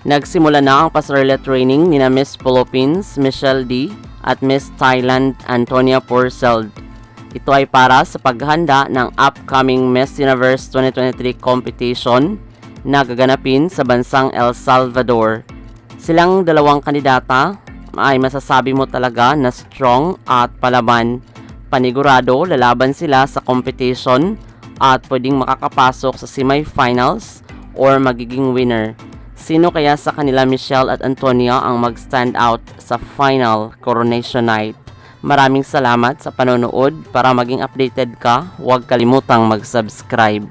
Nagsimula na ang pasarela training ni na Miss Philippines Michelle D at Miss Thailand Antonia Porceld. Ito ay para sa paghahanda ng upcoming Miss Universe 2023 competition na gaganapin sa bansang El Salvador. Silang dalawang kandidata ay masasabi mo talaga na strong at palaban. Panigurado lalaban sila sa competition at pwedeng makakapasok sa semifinals or magiging winner. Sino kaya sa kanila Michelle at Antonia ang mag-stand out sa final coronation night? Maraming salamat sa panonood. Para maging updated ka, huwag kalimutang mag-subscribe.